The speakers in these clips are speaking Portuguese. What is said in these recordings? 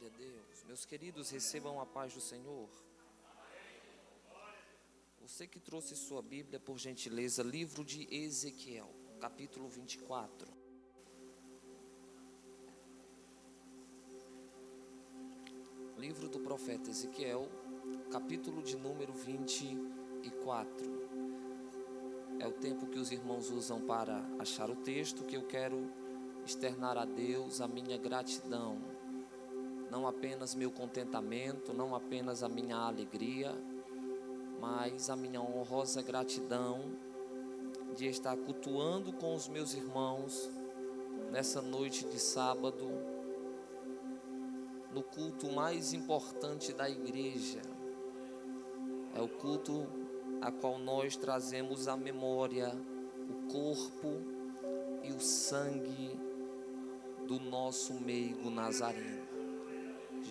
Glória a Deus. Meus queridos, recebam a paz do Senhor. Você que trouxe sua Bíblia, por gentileza, livro de Ezequiel, capítulo 24. Livro do profeta Ezequiel, capítulo de número 24. É o tempo que os irmãos usam para achar o texto, que eu quero externar a Deus a minha gratidão. Não apenas meu contentamento, não apenas a minha alegria, mas a minha honrosa gratidão de estar cultuando com os meus irmãos nessa noite de sábado, no culto mais importante da igreja. É o culto a qual nós trazemos à memória o corpo e o sangue do nosso meigo nazareno,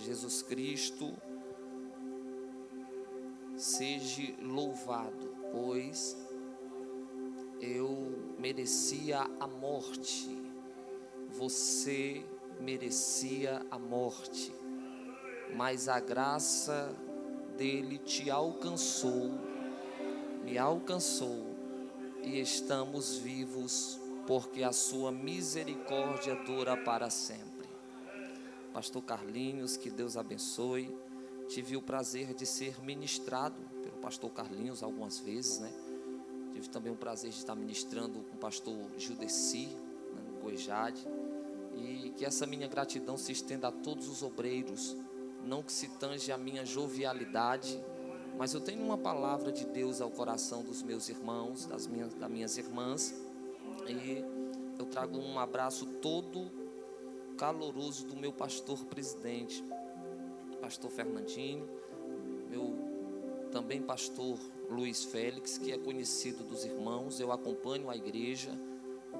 Jesus Cristo. Seja louvado, pois eu merecia a morte, você merecia a morte, mas a graça dele te alcançou, me alcançou, e estamos vivos, porque a sua misericórdia dura para sempre. Pastor Carlinhos, que Deus abençoe. Tive o prazer de ser ministrado pelo pastor Carlinhos algumas vezes, né? Tive também o prazer de estar ministrando com o pastor Gildeci, né, no Goejade. E que essa minha gratidão se estenda a todos os obreiros, não que se tange a minha jovialidade, mas eu tenho uma palavra de Deus ao coração dos meus irmãos, das minhas irmãs, e eu trago um abraço todo caloroso do meu pastor presidente, pastor Fernandinho, meu também pastor Luiz Félix, que é conhecido dos irmãos. Eu acompanho a igreja,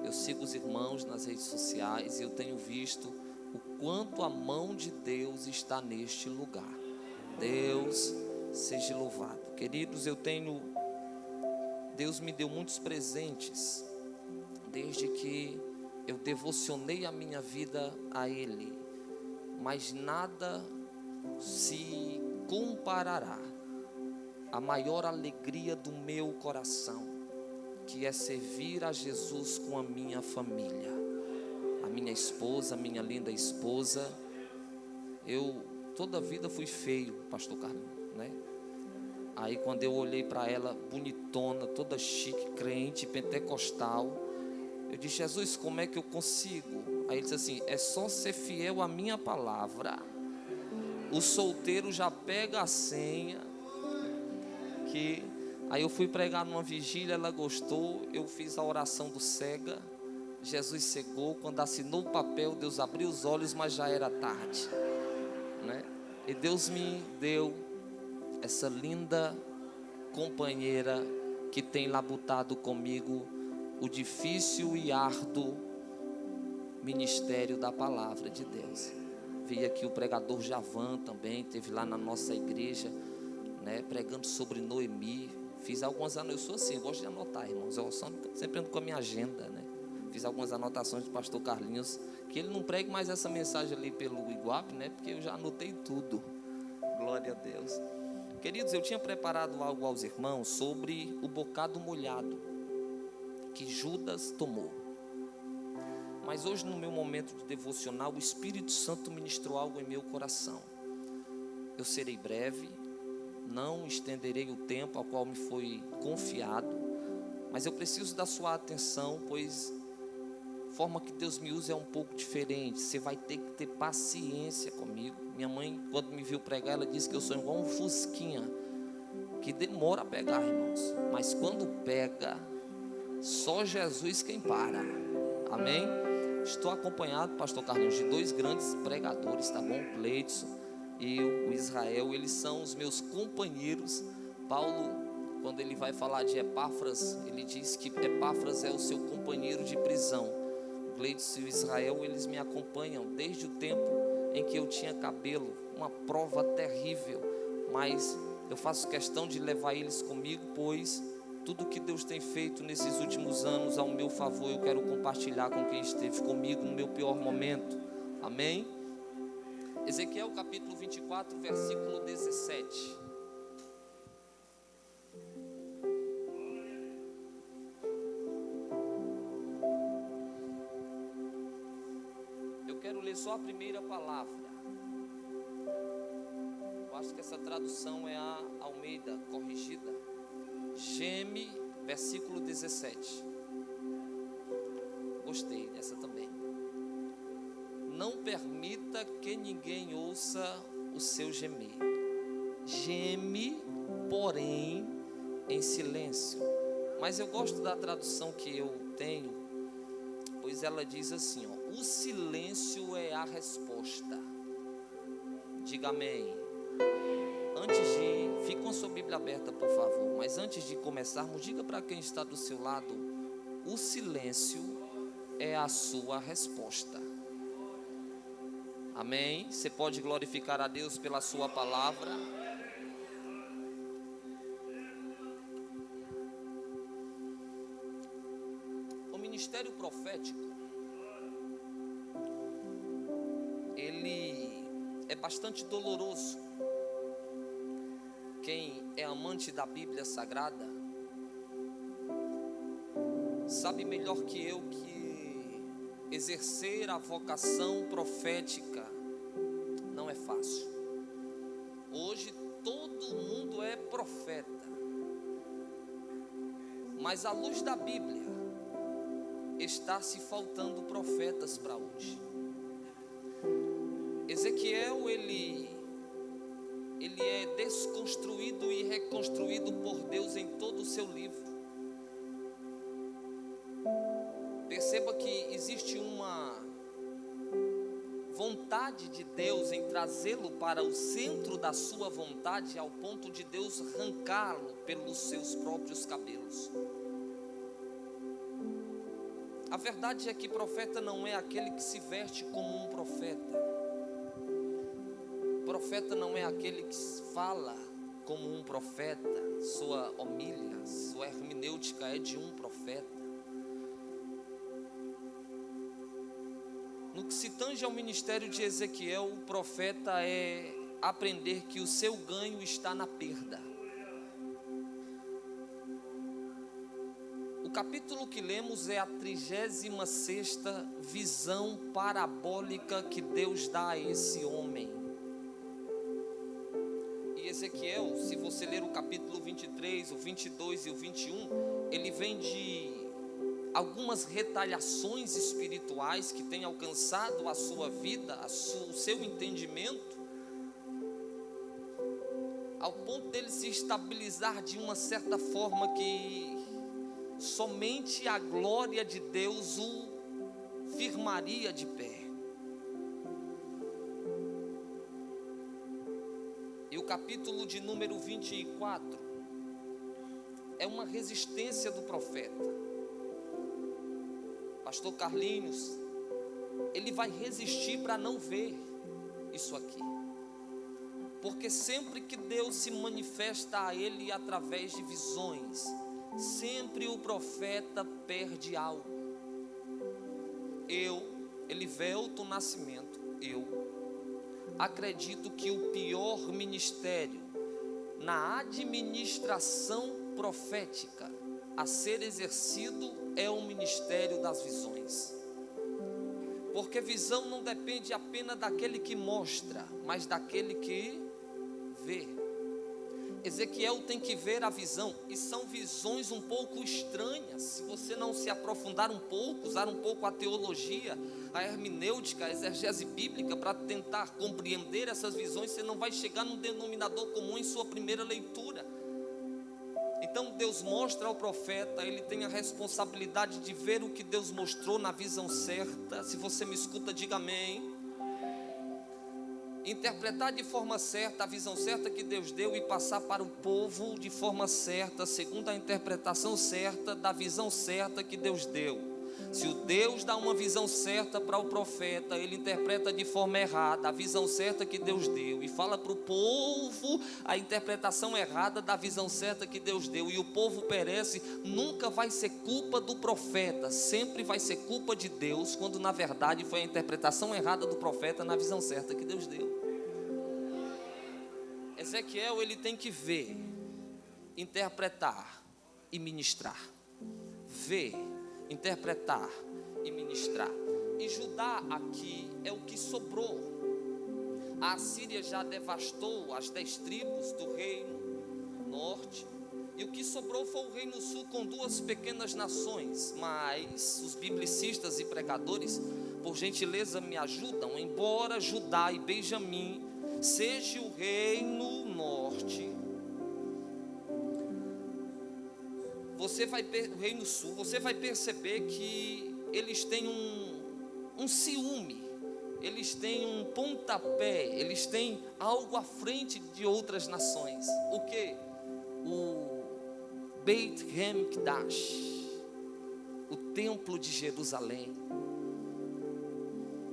eu sigo os irmãos nas redes sociais e eu tenho visto o quanto a mão de Deus está neste lugar. Deus seja louvado. Queridos, Deus me deu muitos presentes desde que eu devocionei a minha vida a Ele, mas nada se comparará à maior alegria do meu coração, que é servir a Jesus com a minha família, a minha esposa, a minha linda esposa. Eu toda a vida fui feio, pastor Carlinhos, né? Aí quando eu olhei para ela, bonitona, toda chique, crente, pentecostal, eu disse: Jesus, como é que eu consigo? Aí ele disse assim: é só ser fiel à minha palavra. O solteiro já pega a senha. Aí eu fui pregar numa vigília, ela gostou, eu fiz a oração do cega, Jesus cegou. Quando assinou o papel, Deus abriu os olhos, mas já era tarde, né? E Deus me deu essa linda companheira que tem labutado comigo o difícil e árduo ministério da palavra de Deus. Veio aqui o pregador Javan também, teve lá na nossa igreja, né, pregando sobre Noemi. Fiz algumas anotações, eu sou assim, eu gosto de anotar, irmãos, eu sempre ando com a minha agenda, né? Fiz algumas anotações do pastor Carlinhos, que ele não pregue mais essa mensagem ali pelo Iguape, né? Porque eu já anotei tudo. Glória a Deus. Queridos, eu tinha preparado algo aos irmãos sobre o bocado molhado que Judas tomou. Mas hoje, no meu momento de devocional, o Espírito Santo ministrou algo em meu coração. Eu serei breve, não estenderei o tempo ao qual me foi confiado, mas eu preciso da sua atenção, pois a forma que Deus me usa é um pouco diferente. Você vai ter que ter paciência comigo. Minha mãe, quando me viu pregar, ela disse que eu sou igual um fusquinha, que demora a pegar, irmãos, mas quando pega, só Jesus quem para. Amém? Estou acompanhado, pastor Carlinhos, de dois grandes pregadores, tá bom? Cleidson e o Israel. Eles são os meus companheiros. Paulo, quando ele vai falar de Epáfras, ele diz que Epáfras é o seu companheiro de prisão. O Cleidson e o Israel, eles me acompanham desde o tempo em que eu tinha cabelo, uma prova terrível, mas eu faço questão de levar eles comigo, pois tudo que Deus tem feito nesses últimos anos ao meu favor, eu quero compartilhar com quem esteve comigo no meu pior momento. Amém? Ezequiel capítulo 24, versículo 17. Eu quero ler só a primeira palavra. Eu acho que essa tradução é a Almeida corrigida. Geme, versículo 17. Gostei dessa também. Não permita que ninguém ouça o seu gemer. Geme, porém, em silêncio. Mas eu gosto da tradução que eu tenho, pois ela diz assim, ó: o silêncio é a resposta. Diga amém. Fique com a sua Bíblia aberta, por favor. Mas antes de começarmos, diga para quem está do seu lado: o silêncio é a sua resposta. Amém? Você pode glorificar a Deus pela sua palavra. O ministério profético, ele é bastante doloroso. Quem é amante da Bíblia Sagrada sabe melhor que eu que exercer a vocação profética não é fácil. Hoje todo mundo é profeta, mas à luz da Bíblia está se faltando profetas para hoje. Ezequiel, ele é desconstruído e reconstruído por Deus em todo o seu livro. Perceba que existe uma vontade de Deus em trazê-lo para o centro da sua vontade, ao ponto de Deus arrancá-lo pelos seus próprios cabelos. A verdade é que profeta não é aquele que se veste como um profeta. Profeta não é aquele que fala como um profeta. Sua homília, sua hermenêutica é de um profeta. No que se tange ao ministério de Ezequiel, o profeta é aprender que o seu ganho está na perda. O capítulo que lemos é a 36ª visão parabólica que Deus dá a esse homem. E Ezequiel, se você ler o capítulo 23, o 22 e o 21, ele vem de algumas retaliações espirituais que têm alcançado a sua vida, o seu entendimento, ao ponto dele se estabilizar de uma certa forma que somente a glória de Deus o firmaria de pé. E o capítulo de número 24 é uma resistência do profeta. Pastor Carlinhos, ele vai resistir para não ver isso aqui, porque sempre que Deus se manifesta a ele através de visões, sempre o profeta perde algo. Elivelto Nascimento, eu acredito que o pior ministério na administração profética a ser exercido é o ministério das visões. Porque visão não depende apenas daquele que mostra, mas daquele que vê. Ezequiel tem que ver a visão, e são visões um pouco estranhas. Se você não se aprofundar um pouco, usar um pouco a teologia, a hermenêutica, a exegese bíblica para tentar compreender essas visões, você não vai chegar num denominador comum em sua primeira leitura. Então Deus mostra ao profeta, ele tem a responsabilidade de ver o que Deus mostrou na visão certa. Se você me escuta, diga amém. Interpretar de forma certa a visão certa que Deus deu e passar para o povo de forma certa, segundo a interpretação certa da visão certa que Deus deu. Se o Deus dá uma visão certa para o profeta, ele interpreta de forma errada a visão certa que Deus deu e fala para o povo a interpretação errada da visão certa que Deus deu, e o povo perece. Nunca vai ser culpa do profeta, sempre vai ser culpa de Deus, quando na verdade foi a interpretação errada do profeta na visão certa que Deus deu. Ezequiel, ele tem que ver, interpretar e ministrar. Ver, interpretar e ministrar. E Judá aqui é o que sobrou. A Assíria já devastou as 10 tribos do reino norte, e o que sobrou foi o reino sul com 2 pequenas nações. Mas os biblicistas e pregadores, por gentileza, me ajudam. Embora Judá e Benjamim seja o reino norte, o reino sul, você vai perceber que eles têm um ciúme, eles têm um pontapé, eles têm algo à frente de outras nações. O que? O Beit Hamikdash, o templo de Jerusalém.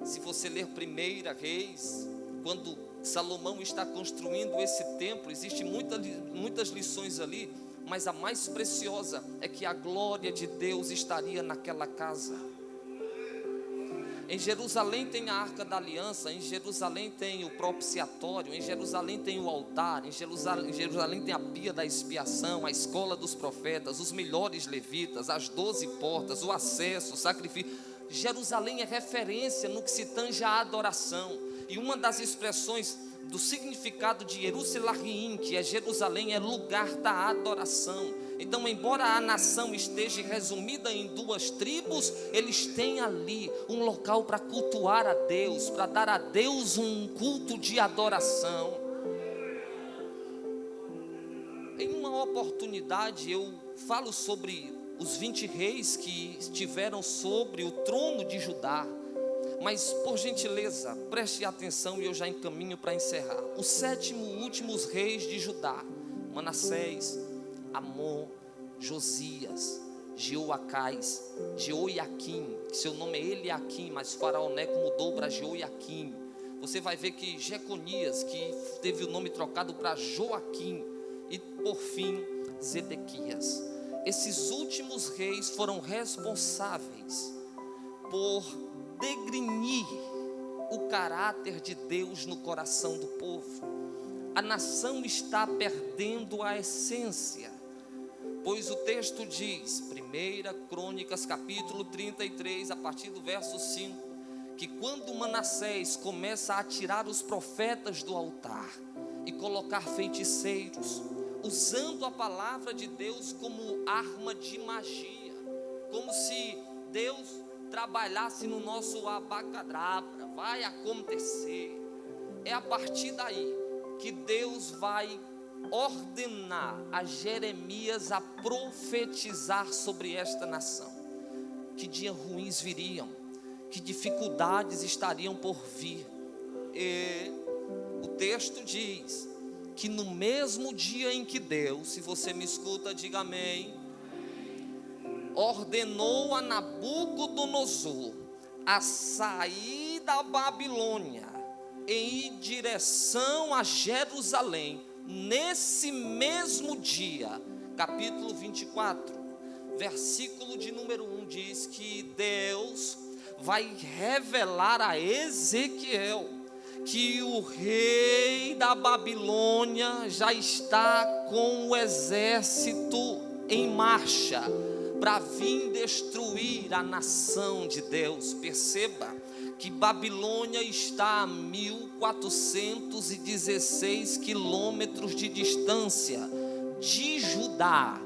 Se você ler 1 Reis, quando Salomão está construindo esse templo, existem muitas lições ali, mas a mais preciosa é que a glória de Deus estaria naquela casa. Em Jerusalém tem a Arca da Aliança, em Jerusalém tem o propiciatório, em Jerusalém tem o altar, em Jerusalém tem a pia da expiação, a escola dos profetas, os melhores levitas, as 12 portas, o acesso, o sacrifício. Jerusalém é referência no que se tange à adoração. E uma das expressões do significado de Jerusalém, que é Jerusalém, é lugar da adoração. Então, embora a nação esteja resumida em 2 tribos, eles têm ali um local para cultuar a Deus, para dar a Deus um culto de adoração. Em uma oportunidade eu falo sobre os 20 reis que estiveram sobre o trono de Judá. Mas, por gentileza, preste atenção e eu já encaminho para encerrar. Os 7 últimos reis de Judá: Manassés, Amon, Josias, Jeoacás, Jeoiaquim, que seu nome é Eliaquim, mas Faraó Neco mudou para Jeoiaquim. Você vai ver que Jeconias, que teve o nome trocado para Joaquim, e por fim Zedequias. Esses últimos reis foram responsáveis por degrinir o caráter de Deus no coração do povo. A nação está perdendo a essência, pois o texto diz, 1 Crônicas capítulo 33, a partir do verso 5, que quando Manassés começa a tirar os profetas do altar e colocar feiticeiros, usando a palavra de Deus como arma de magia, como se Deus trabalhasse no nosso abacadabra, vai acontecer. É a partir daí que Deus vai ordenar a Jeremias a profetizar sobre esta nação, que dias ruins viriam, que dificuldades estariam por vir. E o texto diz que no mesmo dia em que Deus, se você me escuta, diga amém, ordenou a Nabucodonosor a sair da Babilônia em direção a Jerusalém, nesse mesmo dia, capítulo 24, versículo de número 1, diz que Deus vai revelar a Ezequiel que o rei da Babilônia já está com o exército em marcha para vir destruir a nação de Deus. Perceba que Babilônia está a 1416 quilômetros de distância de Judá.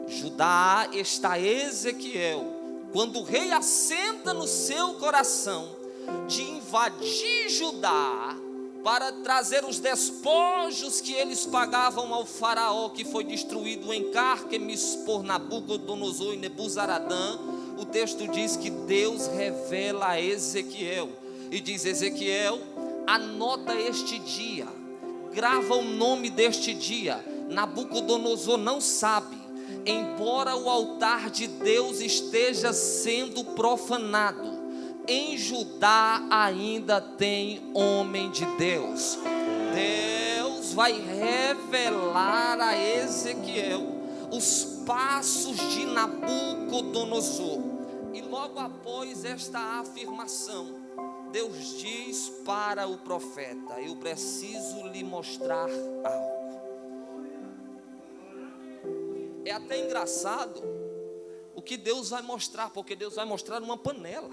Judá está Ezequiel. Quando o rei assenta no seu coração de invadir Judá para trazer os despojos que eles pagavam ao faraó, que foi destruído em Carquemis por Nabucodonosor e Nebuzaradã, o texto diz que Deus revela a Ezequiel e diz: Ezequiel, anota este dia, grava o nome deste dia. Nabucodonosor não sabe, embora o altar de Deus esteja sendo profanado, em Judá ainda tem homem de Deus. Deus vai revelar a Ezequiel os passos de Nabucodonosor. E logo após esta afirmação, Deus diz para o profeta: eu preciso lhe mostrar algo. É até engraçado o que Deus vai mostrar, porque Deus vai mostrar uma panela.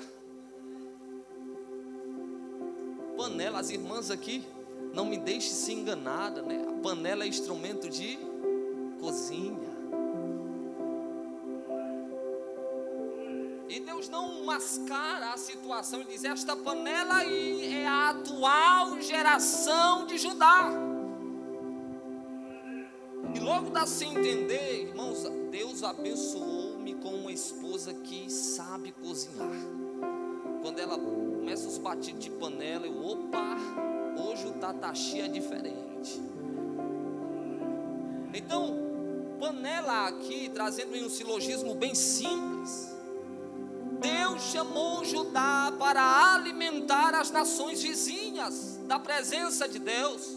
Panela, as irmãs aqui, não me deixe se enganada, né? A panela é instrumento de cozinha. E Deus não mascara a situação e diz: esta panela aí é a atual geração de Judá. E logo dá se entender, irmãos, Deus abençoou-me com uma esposa que sabe cozinhar. Quando ela começa os batidos de panela, eu, opa, hoje o tataxi é diferente. Então, panela aqui, trazendo em um silogismo bem simples, Deus chamou Judá para alimentar as nações vizinhas da presença de Deus.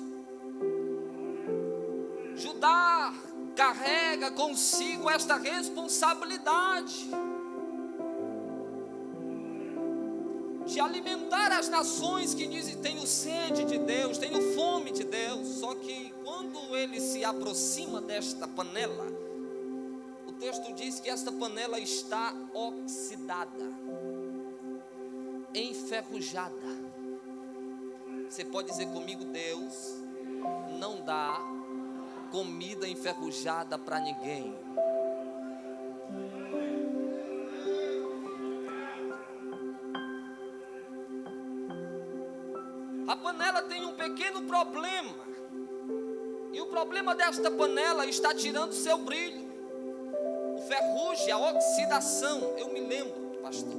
Judá carrega consigo esta responsabilidade de alimentar as nações que dizem: tenho sede de Deus, tenho fome de Deus. Só que quando ele se aproxima desta panela, o texto diz que esta panela está oxidada, enferrujada. Você pode dizer comigo: Deus não dá comida enferrujada para ninguém. A panela tem um pequeno problema, e o problema desta panela está tirando seu brilho, o ferrugem, a oxidação. Eu me lembro, pastor,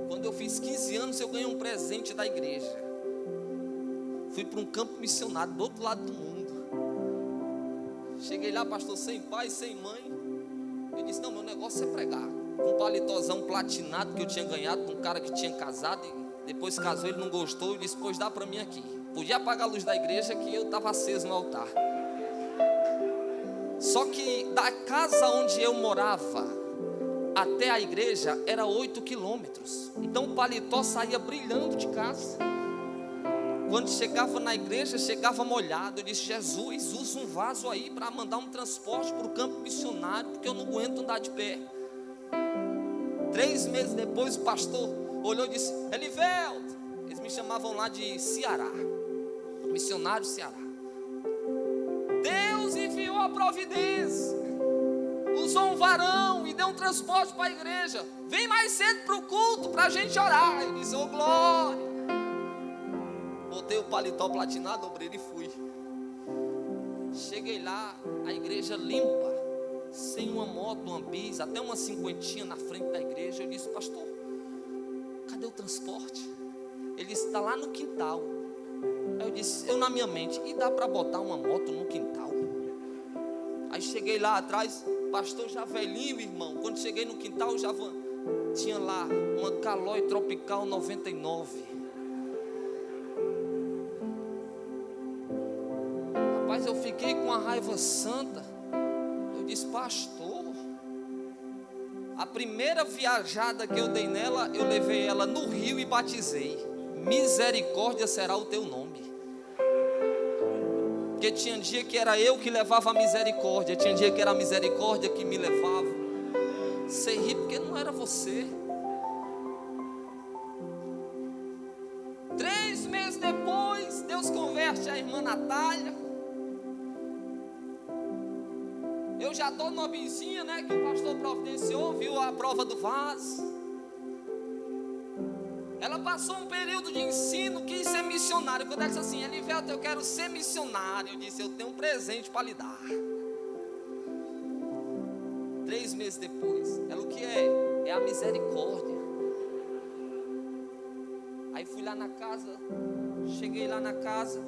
quando eu fiz 15 anos, eu ganhei um presente da igreja. Fui para um campo missionário do outro lado do mundo. Cheguei lá, pastor, sem pai, sem mãe. Eu disse: não, meu negócio é pregar. Um paletózão platinado que eu tinha ganhado de um cara que tinha casado, e depois casou, ele não gostou. Eu disse: pois dá para mim aqui. Podia apagar a luz da igreja, que eu estava aceso no altar. Só que da casa onde eu morava até a igreja era 8 quilômetros. Então o paletó saía brilhando de casa. Quando chegava na igreja, chegava molhado. Eu disse: Jesus, usa um vaso aí para mandar um transporte para o campo missionário, porque eu não aguento andar de pé. 3 meses depois, o pastor olhou e disse: Elivelto, eles me chamavam lá de Ceará, missionário Ceará. Deus enviou a providência, usou um varão e deu um transporte para a igreja. Vem mais cedo para o culto, para a gente orar. Eu disse: ô glória. Botei o paletó platinado, dobrei e fui. Cheguei lá, a igreja limpa, sem uma moto, uma bis, até uma cinquentinha na frente da igreja. Eu disse: pastor, cadê o transporte? Ele disse: está lá no quintal. Aí eu disse, eu na minha mente: e dá para botar uma moto no quintal? Aí cheguei lá atrás, pastor já velhinho, irmão. Quando cheguei no quintal, já tinha lá uma Caloi Tropical 99. Rapaz, eu fiquei com uma raiva santa. Eu disse: pastor, a primeira viajada que eu dei nela, eu levei ela no rio e batizei. Misericórdia será o teu nome. Porque tinha dia que era eu que levava a misericórdia, tinha dia que era a misericórdia que me levava. Você ri porque não era você. 3 meses depois, Deus converte a irmã Natália. Eu já estou novinha, né? Que o pastor providenciou, viu a prova do vaso. Ela passou um período de ensino, quis ser missionária. Quando ela disse assim: Elivelto, eu quero ser missionária, eu disse: eu tenho um presente para lhe dar. 3 meses depois, ela o que é? É a misericórdia. Aí fui lá na casa, cheguei lá na casa.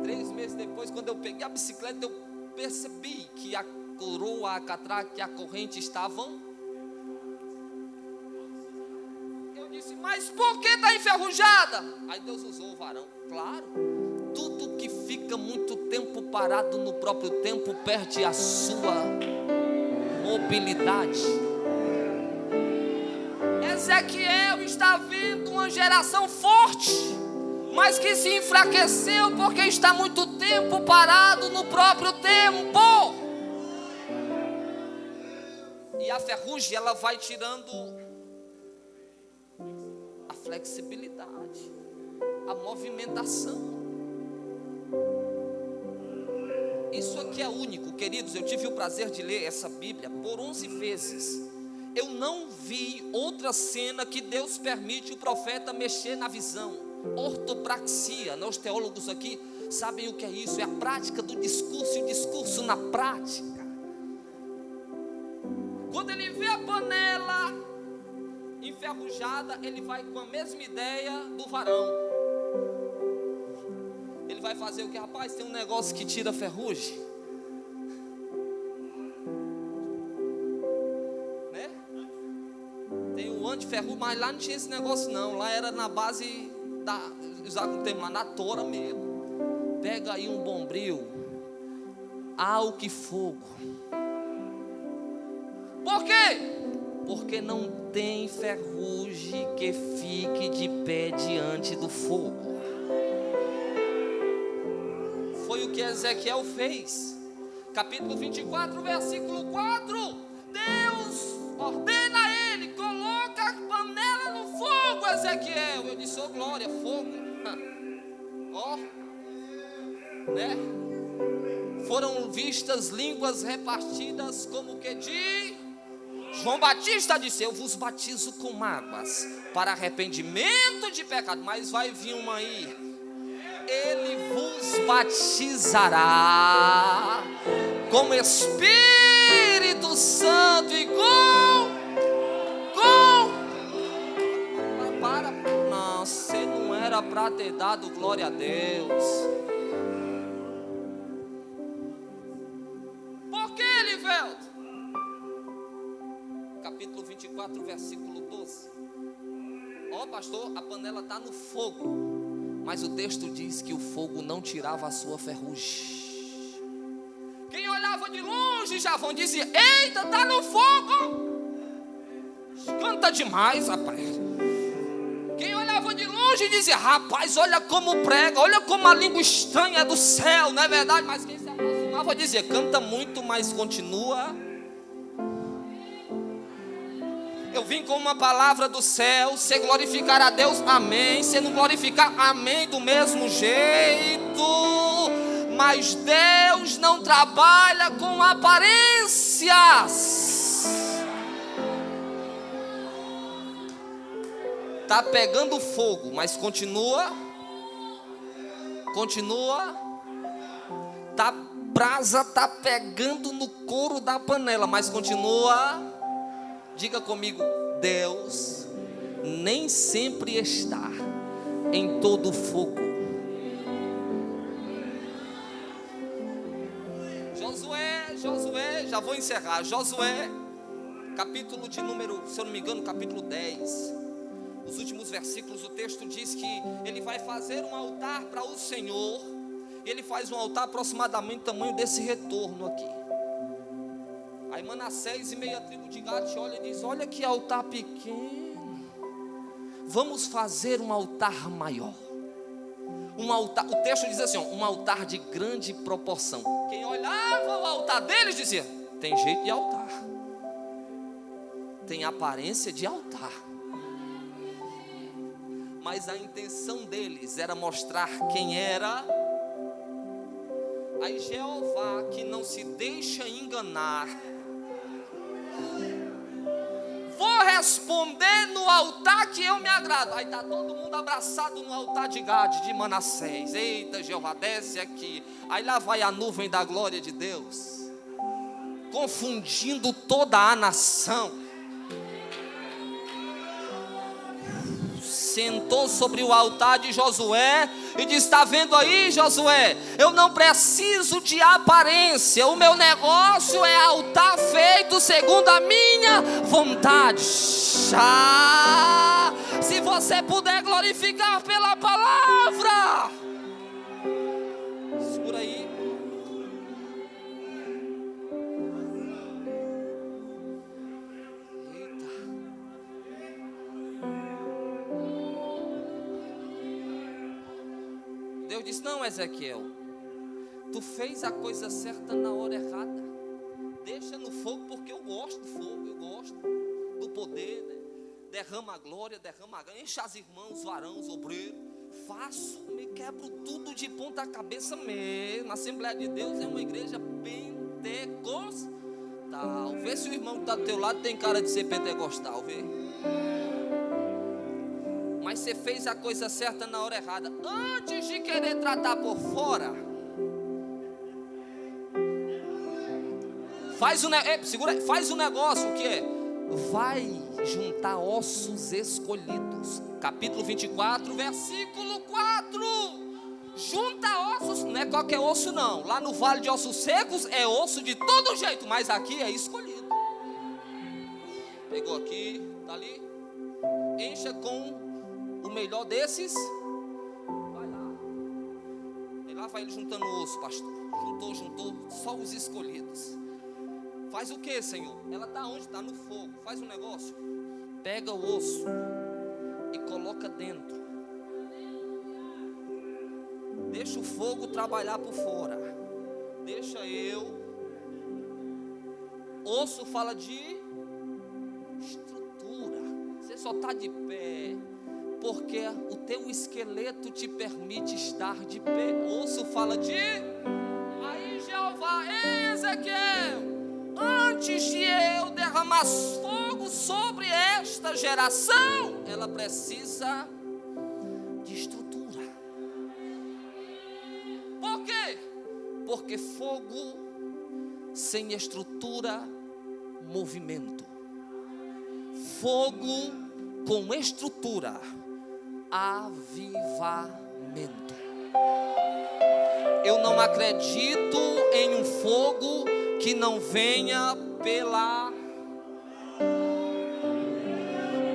3 meses depois, quando eu peguei a bicicleta, eu percebi que a coroa, a catraca e a corrente estavam. Eu disse: mas por que está enferrujada? Aí Deus usou o varão. Claro, tudo que fica muito tempo parado no próprio tempo perde a sua mobilidade. É Ezequiel está vendo uma geração forte, mas que se enfraqueceu porque está muito tempo parado no próprio tempo. E a ferrugem, ela vai tirando a flexibilidade, a movimentação. Isso aqui é único, queridos. Eu tive o prazer de ler essa Bíblia por 11 vezes. Eu não vi outra cena que Deus permite o profeta mexer na visão. Ortopraxia, os teólogos aqui sabem o que é isso. É a prática do discurso e o discurso na prática. Quando ele vê a panela enferrujada, ele vai com a mesma ideia do varão. Ele vai fazer o que? Rapaz, tem um negócio que tira ferrugem, né? Tem o antiferrugem, mas lá não tinha esse negócio não. Lá era na base da, usava um termo lá, na tora mesmo. Pega aí um bombril, álcool e fogo. Por quê? Porque não tem ferrugem que fique de pé diante do fogo. Foi o que Ezequiel fez. Capítulo 24, versículo 4. Deus ordena a ele: coloca a panela no fogo, Ezequiel. Eu disse: oh glória, fogo. Ó, né? Foram vistas línguas repartidas como que de João Batista disse: eu vos batizo com águas para arrependimento de pecado. Mas vai vir uma aí: ele vos batizará com Espírito Santo e não, você não era para ter dado glória a Deus. Por que, Elivelto? Capítulo 24, versículo 12. Ó, pastor, a panela está no fogo, mas o texto diz que o fogo não tirava a sua ferrugem. Quem olhava de longe já vão dizer: eita, está no fogo. Canta demais, rapaz. Quem olhava de longe dizia: rapaz, olha como prega, olha como a língua estranha é do céu, não é verdade? Mas quem se aproximava dizia: canta muito, mas continua. Eu vim com uma palavra do céu. Você glorificar a Deus, amém. Você não glorificar, amém, do mesmo jeito. Mas Deus não trabalha com aparências. Está pegando fogo, mas continua. A brasa está pegando no couro da panela, mas continua. Diga comigo: Deus nem sempre está em todo fogo. Josué, já vou encerrar. Josué, capítulo de número, se eu não me engano, capítulo 10. Os últimos versículos, o texto diz que ele vai fazer um altar para o Senhor. E ele faz um altar aproximadamente do tamanho desse retorno aqui. Aí Manassés e meia tribo de Gade olha e diz: olha que altar pequeno, vamos fazer um altar maior. Um altar, o texto diz assim, um altar de grande proporção. Quem olhava o altar deles dizia: tem jeito de altar, tem aparência de altar. Mas a intenção deles era mostrar quem era. Aí Jeová, que não se deixa enganar, vou responder no altar que eu me agrado. Aí está todo mundo abraçado no altar de Gade, de Manassés. Eita, Jeová, desce aqui. Aí lá vai a nuvem da glória de Deus, confundindo toda a nação. Sentou sobre o altar de Josué e disse: está vendo aí, Josué? Eu não preciso de aparência. O meu negócio é altar feito segundo a minha vontade. Se você puder glorificar pela palavra, segura aí. Deus disse: não, Ezequiel, tu fez a coisa certa na hora errada. Deixa no fogo, porque eu gosto do fogo, eu gosto do poder, né? Derrama a glória, derrama a glória, enche as irmãos, os varões, os obreiros. Faço, me quebro tudo de ponta cabeça mesmo. A Assembleia de Deus é uma igreja pentecostal. Vê se o irmão que está do teu lado tem cara de ser pentecostal, vê. Mas você fez a coisa certa na hora errada. Antes de querer tratar por fora, faz um negócio, o que é? Vai juntar ossos escolhidos. Capítulo 24, versículo 4. Junta ossos, não é qualquer osso não. Lá no vale de ossos secos é osso de todo jeito, mas aqui é escolhido. Pegou aqui, tá ali. Encha com o melhor desses. Vai lá. E lá vai ele juntando osso, pastor. Juntou, só os escolhidos. Faz o que, Senhor? Ela está onde? Está no fogo. Faz um negócio. Pega o osso e coloca dentro. Deixa o fogo trabalhar por fora. Deixa eu. Osso fala de estrutura. Você só está de pé porque o teu esqueleto te permite estar de pé. Osso fala de. Aí Jeová, Ezequiel, antes de eu derramar fogo sobre esta geração, ela precisa de estrutura. Por quê? Porque fogo sem estrutura, movimento. Fogo com estrutura, avivamento. Eu não acredito em um fogo que não venha pela.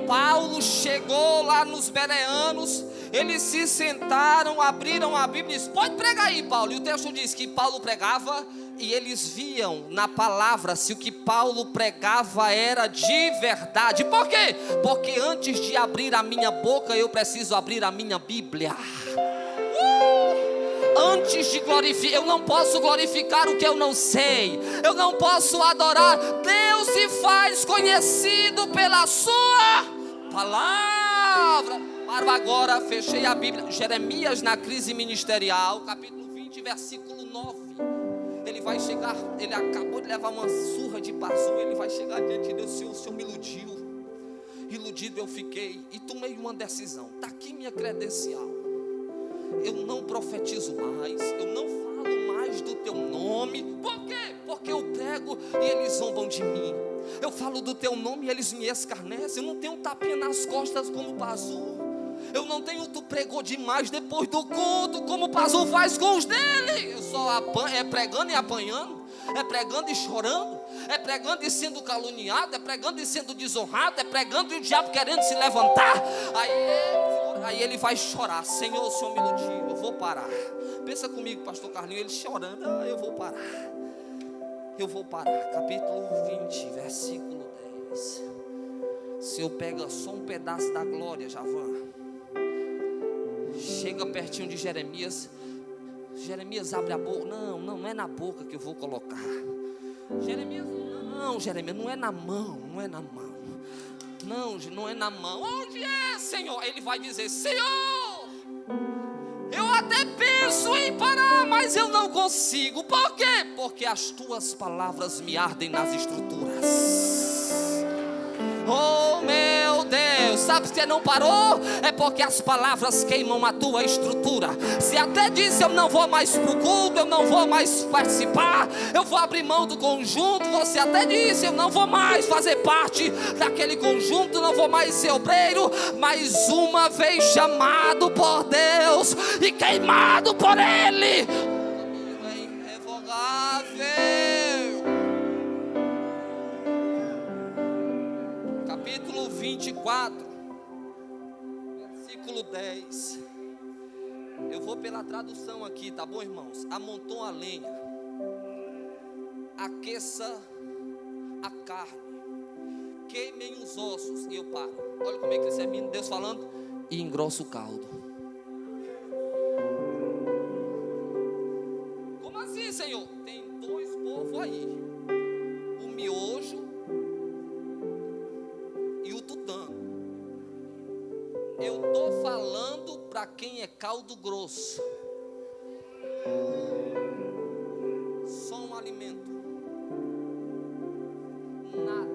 Paulo chegou lá nos bereanos, eles se sentaram, abriram a Bíblia e disse: pode pregar aí, Paulo. E o texto diz que Paulo pregava e eles viam na palavra se o que Paulo pregava era de verdade. Por quê? Porque antes de abrir a minha boca, eu preciso abrir a minha Bíblia. Antes de glorificar, eu não posso glorificar o que eu não sei. Eu não posso adorar. Deus se faz conhecido pela sua palavra. Paro agora, fechei a Bíblia. Jeremias na crise ministerial, capítulo 20, versículo 9. Ele vai chegar, ele acabou de levar uma surra de bazu. Ele vai chegar diante de Deus: o Senhor me iludiu. Iludido eu fiquei e tomei uma decisão. Está aqui minha credencial. Eu não profetizo mais, eu não falo mais do teu nome. Por quê? Porque eu prego e eles zombam de mim. Eu falo do teu nome e eles me escarnecem. Eu não tenho tapinha nas costas como o Pazu. Eu não tenho, tu pregou demais depois do culto, como o Pazu faz com os dele. Eu só é pregando e apanhando, é pregando e chorando, é pregando e sendo caluniado, é pregando e sendo desonrado, é pregando e o diabo querendo se levantar. Aí ele vai chorar: Senhor, o Senhor me iludiu, eu vou parar. Pensa comigo, pastor Carlinhos, ele chorando: eu vou parar. Eu vou parar. Capítulo 20, versículo 10. Se eu pega só um pedaço da glória, Javan, chega pertinho de Jeremias. Jeremias abre a boca. Não é na boca que eu vou colocar. Jeremias, não é na mão, não é na mão. Não é na mão. Onde é, Senhor? Ele vai dizer: Senhor, eu até penso em parar, mas eu não consigo. Por quê? Porque as tuas palavras me ardem nas estruturas. Oh meu Deus, sabe se você não parou? É porque as palavras queimam a tua estrutura. Se até disse: eu não vou mais para o culto, eu não vou mais participar, eu vou abrir mão do conjunto. Você até disse: eu não vou mais fazer parte daquele conjunto, não vou mais ser obreiro. Mas uma vez chamado por Deus e queimado por Ele, é irrevogável. Capítulo 24, versículo 10. Eu vou pela tradução aqui, tá bom, irmãos? Amontou a lenha, aqueça a carne, queimem os ossos. E eu paro. Olha como é que isso é lindo, Deus falando: e engrossa o caldo. aí. O miojo e o tutano. Eu estou falando para quem é caldo grosso. Só um alimento. Nada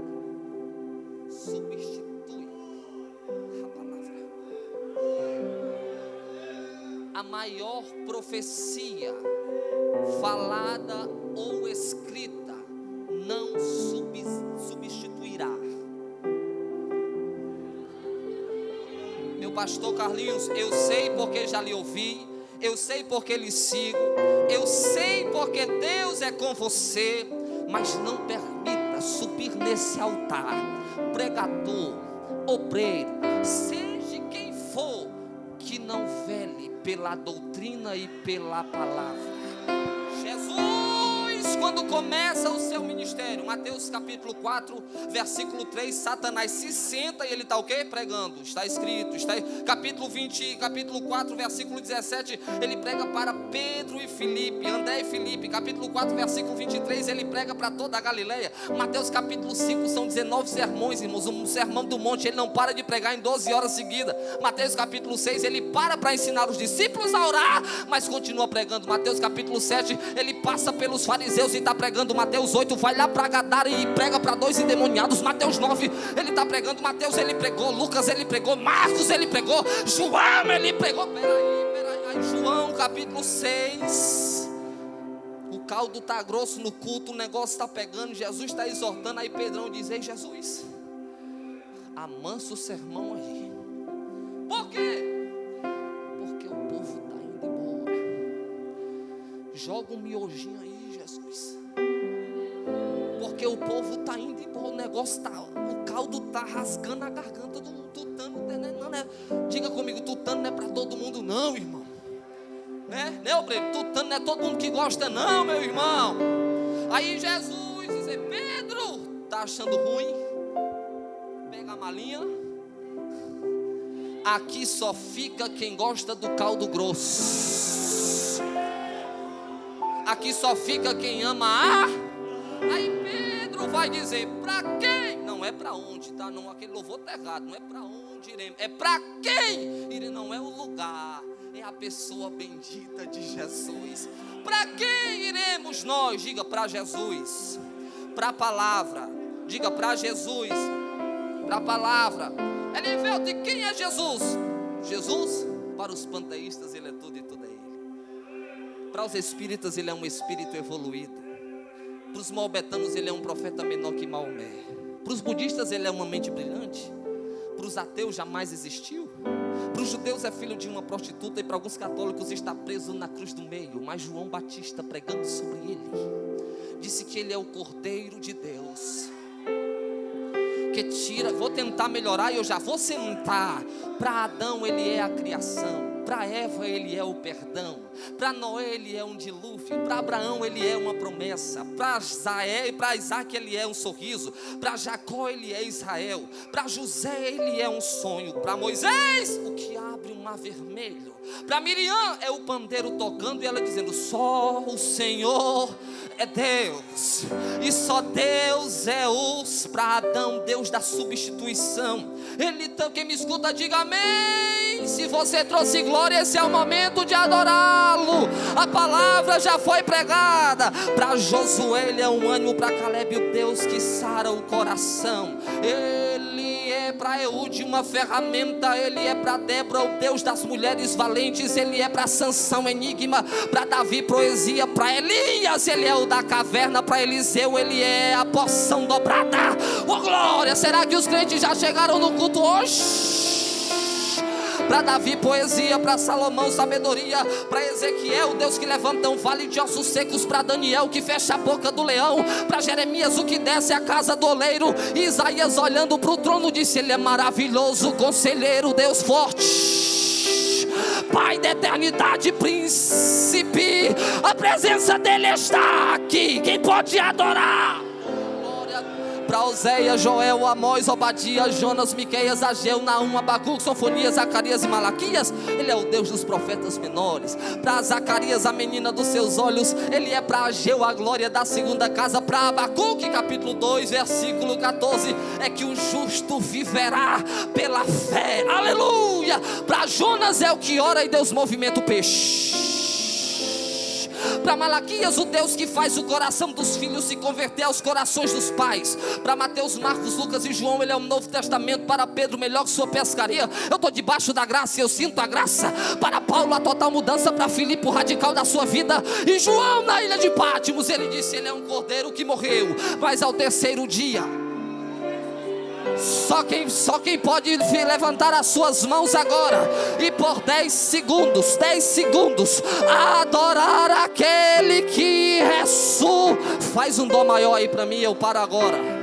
substitui a palavra. A maior profecia falada ou escrita não substituirá. Meu pastor Carlinhos, eu sei porque já lhe ouvi, eu sei porque lhe sigo, eu sei porque Deus é com você, mas não permita subir nesse altar, pregador, obreiro, seja quem for, que não vele pela doutrina e pela palavra. Jesus, quando começa o seu ministério, Mateus capítulo 4, versículo 3, Satanás se senta e ele está o quê? Pregando, está escrito, capítulo 4, versículo 17, ele prega para Pedro e Filipe, André e Filipe, capítulo 4, versículo 23, ele prega para toda a Galileia. Mateus capítulo 5, são 19 sermões, irmãos, um sermão do monte, ele não para de pregar em 12 horas seguidas. Mateus capítulo 6, ele para ensinar os discípulos a orar, mas continua pregando. Mateus capítulo 7, ele passa pelos fariseus e está pregando. Mateus 8, vai lá para Gadara e prega para 2 endemoniados. Mateus 9, ele está pregando. Mateus, ele pregou. Lucas, ele pregou. Marcos, ele pregou. João, ele pregou. Peraí, João capítulo 6, o caldo está grosso no culto, o negócio está pegando, Jesus está exortando. Aí Pedrão diz: ei Jesus, amansa o sermão aí. Por quê? Porque o povo está indo embora. Joga um miojinho aí, Jesus, porque o povo está indo embora. O negócio está, o caldo está rasgando a garganta do tutano. Diga comigo, tutano não é para todo mundo não, irmão. Né, obreiro? Tutano não é todo mundo que gosta não, meu irmão. Aí Jesus diz: Pedro, tá achando ruim? Pega a malinha. Aqui só fica quem gosta do caldo grosso. Aqui só fica quem ama a. Aí Pedro vai dizer: para quem? Não é para onde, tá? Não, aquele louvor está errado. Não é para onde iremos, é para quem iremos. Não é o lugar, é a pessoa bendita de Jesus. Para quem iremos nós? Diga: para Jesus, para a palavra. Diga: para Jesus, para a palavra. Elivelto, de quem é Jesus? Jesus, para os panteístas, ele é tudo e tudo é ele. Para os espíritas, ele é um espírito evoluído. Para os maometanos, ele é um profeta menor que Maomé. Para os budistas, ele é uma mente brilhante. Para os ateus, jamais existiu. Para os judeus, é filho de uma prostituta. E para alguns católicos, está preso na cruz do meio. Mas João Batista, pregando sobre ele, disse que ele é o Cordeiro de Deus, que tira. Vou tentar melhorar e eu já vou sentar. Para Adão, ele é a criação. Para Eva, ele é o perdão. Para Noé, ele é um dilúvio. Para Abraão, ele é uma promessa. Para Isaac, ele é um sorriso. Para Jacó, ele é Israel. Para José, ele é um sonho. Para Moisés, o que abre um mar vermelho. Para Miriam, é o pandeiro tocando e ela dizendo: só o Senhor é Deus, e só Deus é os. Para Adão, Deus da substituição. Ele, quem me escuta, diga amém. Se você trouxe glória, esse é o momento de adorá-lo. A palavra já foi pregada. Para Josué, ele é um ânimo. Para Caleb, o Deus que sara o coração. Ele é para Eude uma ferramenta. Ele é para Débora o Deus das mulheres valentes. Ele é para Sansão enigma. Para Davi poesia. Para Elias ele é o da caverna. Para Eliseu ele é a porção dobrada. Oh glória, será que os crentes já chegaram no culto hoje? Para Davi poesia, para Salomão sabedoria, para Ezequiel Deus que levanta um vale de ossos secos, para Daniel que fecha a boca do leão, para Jeremias o que desce a casa do oleiro. Isaías olhando para o trono disse: ele é maravilhoso, conselheiro, Deus forte, Pai da eternidade, príncipe. A presença dele está aqui. Quem pode adorar? para Oséias, Joel, Amós, Obadias, Jonas, Miqueias, Ageu, Naum, Abacuque, Sofonias, Zacarias e Malaquias. Ele é o Deus dos profetas menores. Para Zacarias, a menina dos seus olhos. Ele é para Ageu, a glória da segunda casa. Para Abacuque, capítulo 2, versículo 14, é que o justo viverá pela fé. Aleluia! Para Jonas é o que ora e Deus movimenta o peixe. Para Malaquias, o Deus que faz o coração dos filhos se converter aos corações dos pais. Para Mateus, Marcos, Lucas e João, ele é o Novo Testamento. Para Pedro, melhor que sua pescaria. Eu estou debaixo da graça e eu sinto a graça. Para Paulo, a total mudança. Para Filipe, o radical da sua vida. E João, na ilha de Pátimos, ele disse: ele é um cordeiro que morreu, mas ao terceiro dia. Só quem pode levantar as suas mãos agora e por 10 segundos adorar aquele que ressuscitou. Faz um dó maior aí para mim, eu paro agora.